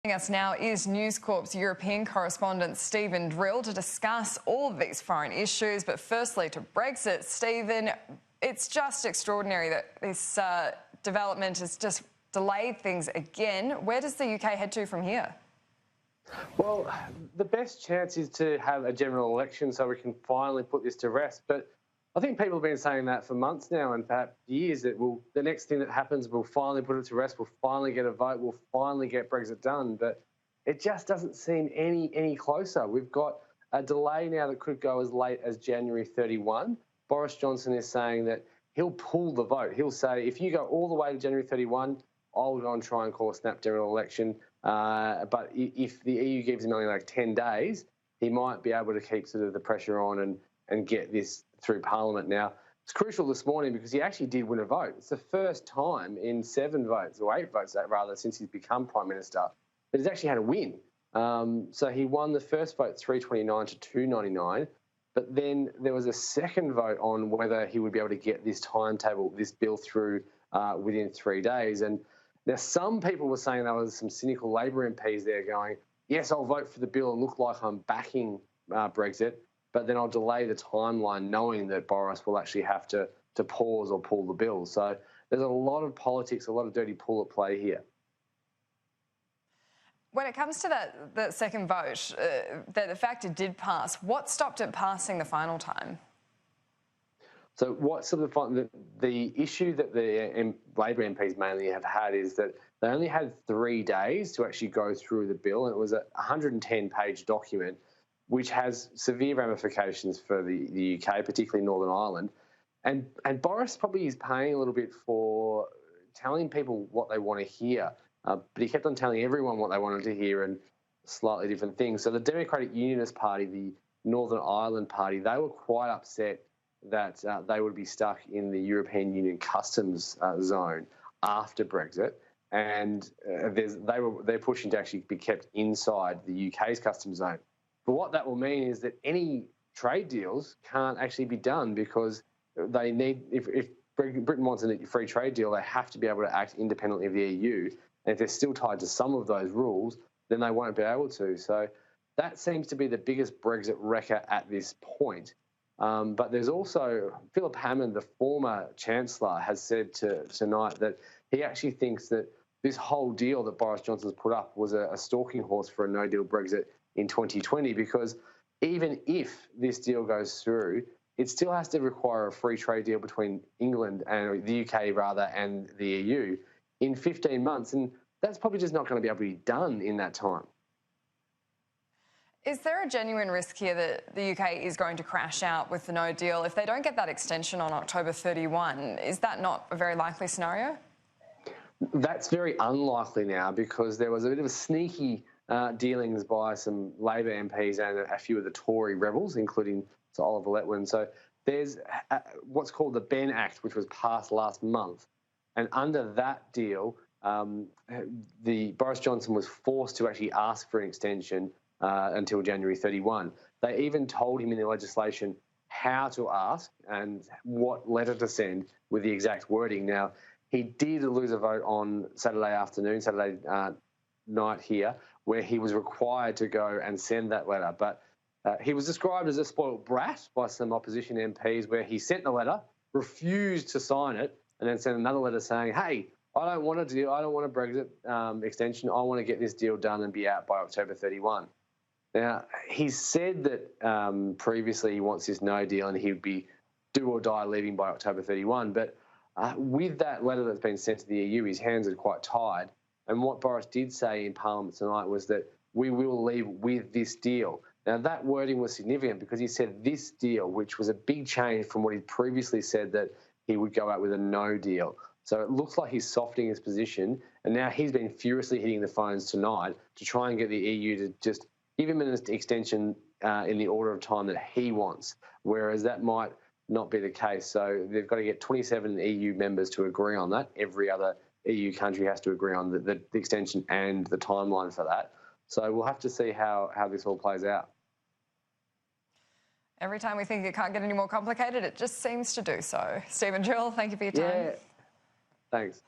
Joining us now is News Corp's European correspondent Stephen Drill to discuss all of these foreign issues. But firstly, to Brexit, Stephen, it's just extraordinary that this development has just delayed things again. Where does the UK head to from here? Well, the best chance is to have a general election so we can finally put this to rest. But I think people have been saying that for months now and perhaps years, that the next thing that happens, we'll finally put it to rest, we'll finally get a vote, we'll finally get Brexit done. But it just doesn't seem any closer. We've got a delay now that could go as late as January 31. Boris Johnson is saying that he'll pull the vote. He'll say, if you go all the way to January 31, I'll go and try and call a snap general election. But if the EU gives him only like 10 days, he might be able to keep sort of the pressure on and get this through Parliament. Now, it's crucial this morning because he actually did win a vote. It's the first time in 7 votes, or 8 votes rather, since he's become Prime Minister, that he's actually had a win. So he won the first vote 329 to 299. But then there was a second vote on whether he would be able to get this timetable, this bill through within 3 days. And now some people were saying there was some cynical Labor MPs there going, yes, I'll vote for the bill and look like I'm backing Brexit, but then I'll delay the timeline knowing that Boris will actually have to pause or pull the bill. So there's a lot of politics, a lot of dirty pool at play here. When it comes to that second vote, the fact it did pass, what stopped it passing the final time? So what's the issue that the Labor MPs mainly have had is that they only had 3 days to actually go through the bill, and it was a 110-page document, which has severe ramifications for the UK, particularly Northern Ireland. And Boris probably is paying a little bit for telling people what they want to hear, but he kept on telling everyone what they wanted to hear and slightly different things. So the Democratic Unionist Party, the Northern Ireland Party, they were quite upset that they would be stuck in the European Union customs zone after Brexit, and they're pushing to actually be kept inside the UK's customs zone. But what that will mean is that any trade deals can't actually be done because they need, if Britain wants a free trade deal, they have to be able to act independently of the EU. And if they're still tied to some of those rules, then they won't be able to. So that seems to be the biggest Brexit wrecker at this point. But there's also Philip Hammond, the former Chancellor, has said tonight that he actually thinks that this whole deal that Boris Johnson's put up was a stalking horse for a no-deal Brexit in 2020, because even if this deal goes through, it still has to require a free trade deal between England and the UK rather and the EU in 15 months. And that's probably just not going to be able to be done in that time. Is there a genuine risk here that the UK is going to crash out with the no deal? If they don't get that extension on October 31, is that not a very likely scenario? That's very unlikely now, because there was a bit of a sneaky dealings by some Labor MPs and a few of the Tory rebels, including Oliver Letwin. So there's what's called the Ben Act, which was passed last month. And under that deal, Boris Johnson was forced to actually ask for an extension until January 31. They even told him in the legislation how to ask and what letter to send with the exact wording. Now, he did lose a vote on Saturday night here, where he was required to go and send that letter. But he was described as a spoiled brat by some opposition MPs, where he sent the letter, refused to sign it, and then sent another letter saying, hey, I don't want a deal, I don't want a Brexit extension, I want to get this deal done and be out by October 31. Now, he's said that previously he wants this no deal and he would be do or die leaving by October 31, but with that letter that's been sent to the EU, his hands are quite tied. And what Boris did say in Parliament tonight was that we will leave with this deal. Now, that wording was significant because he said this deal, which was a big change from what he previously said that he would go out with a no deal. So it looks like he's softening his position, and now he's been furiously hitting the phones tonight to try and get the EU to just give him an extension in the order of time that he wants, whereas that might not be the case. So they've got to get 27 EU members to agree on that. Every other EU country has to agree on the extension and the timeline for that. So we'll have to see how this all plays out. Every time we think it can't get any more complicated, it just seems to do so. Stephen Drill, thank you for your time. Yeah, thanks.